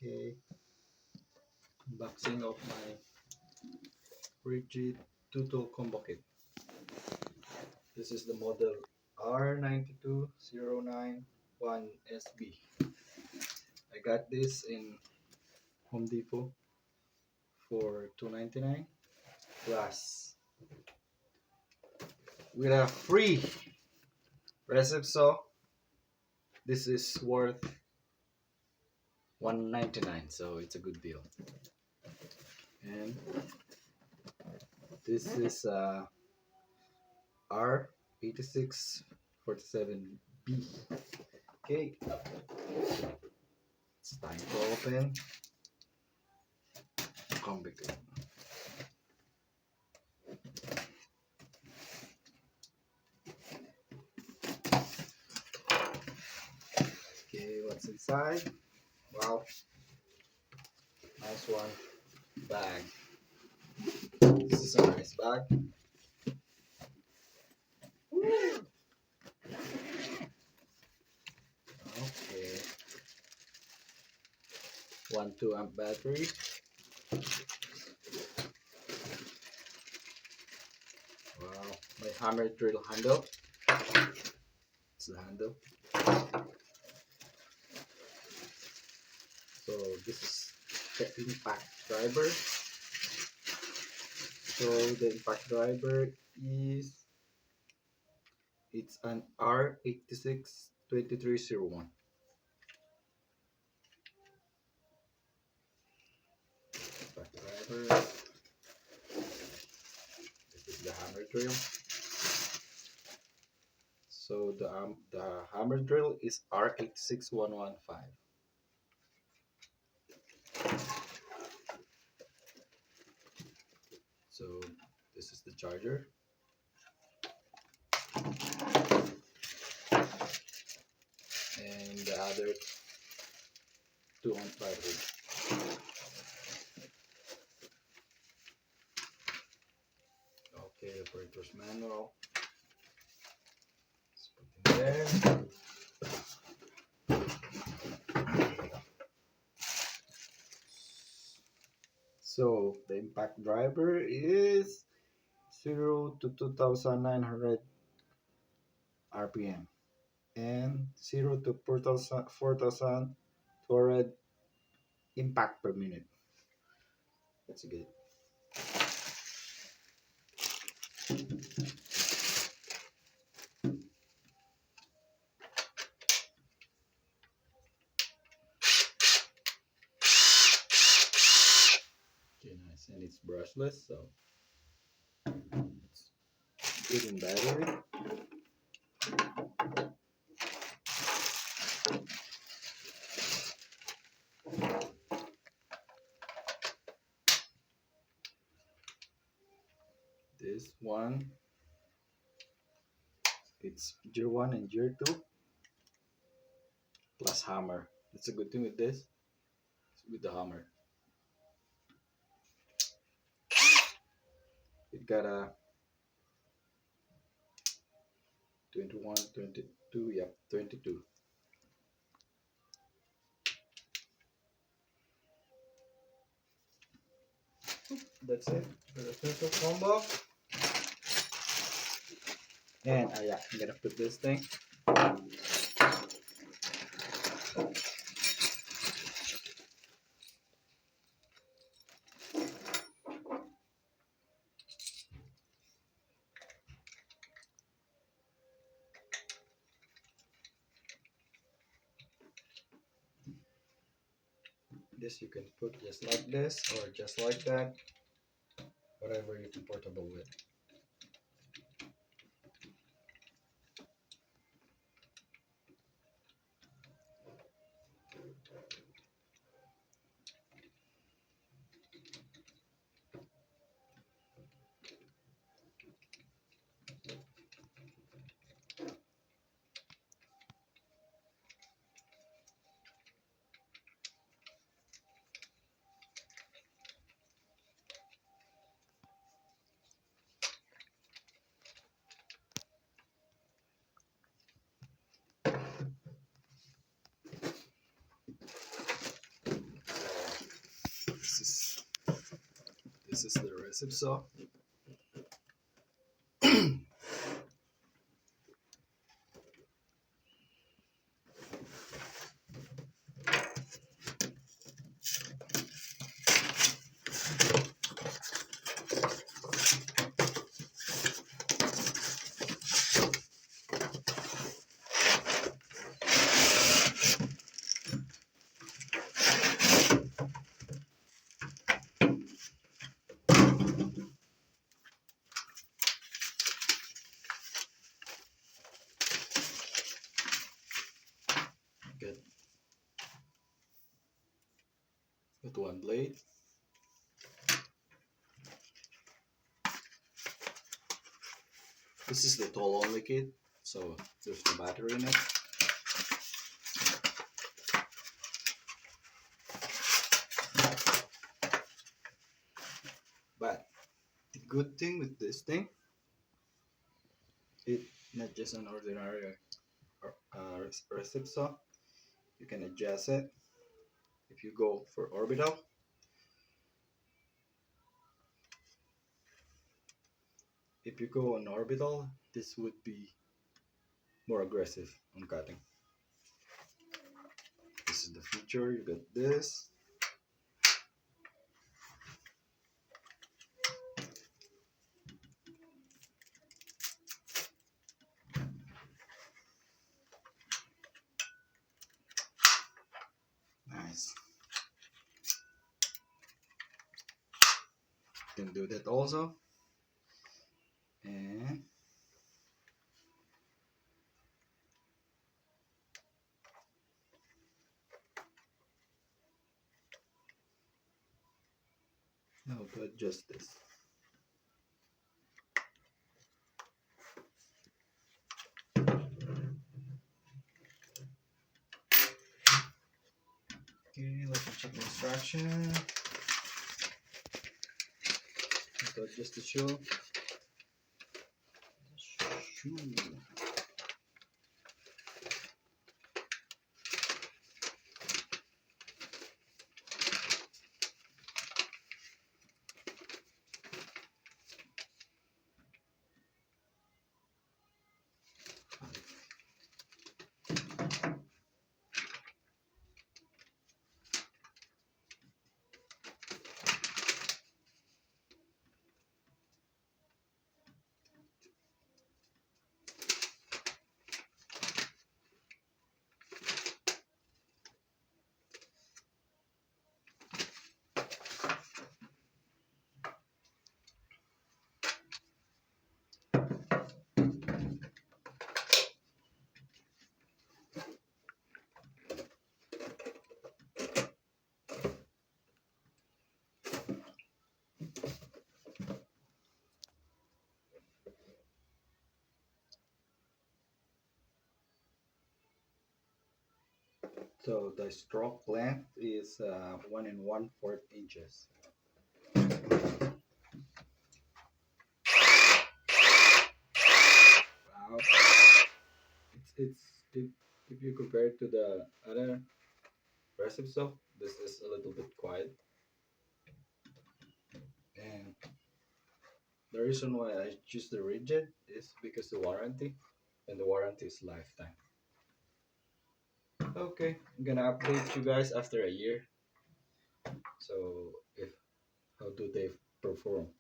Okay, unboxing of my Ridgid 2-tool combo kit. This is the model R92091SB. I got this in Home Depot for $2.99 plus with a free recipe saw. This is worth $1.99, so it's a good deal. And this is R8647B. Okay, it's time to open the combo kit. Okay, what's inside? Wow, nice one. Bag. This is a nice bag. Okay. 1 2 amp battery. Wow, my hammer drill handle. It's the handle. So this is the impact driver. So the impact driver is it's an R862301. Impact driver. This is the hammer drill. So the hammer drill is R86115. So this is the charger. And the other 2-amp battery. Okay, the operator's manual. Let's put it there. So the impact driver is 0 to 2,900 RPM and 0 to 4,200 impact per minute. That's good. Okay, nice, and it's brushless, so it's good in battery. This one, it's gear 1 and gear 2 plus hammer. That's a good thing with this, with the hammer. It got a 21, 22, yep, 22. That's it for the total combo. And yeah, I'm gonna put this thing. This you can put just like this or just like that, whatever you're comfortable with. This is the recipe saw. Get one blade. This is the tool only kit, so there's no battery in it. But the good thing with this thing, it's not just an ordinary recipe saw. You can adjust it. If you go for orbital, if you go on orbital, this would be more aggressive on cutting. This is the feature. You got this. Nice. You can do that also. And now to adjust this. Okay, let me check the instruction. So just to show. So the stroke length is 1 and 1/4 inches. Wow. If you compare it to the other recipe saw, this is a little bit quiet. And the reason why I choose the Ridgid is because the warranty, and the warranty is lifetime. Okay, I'm gonna update you guys after a year. So if how do they perform?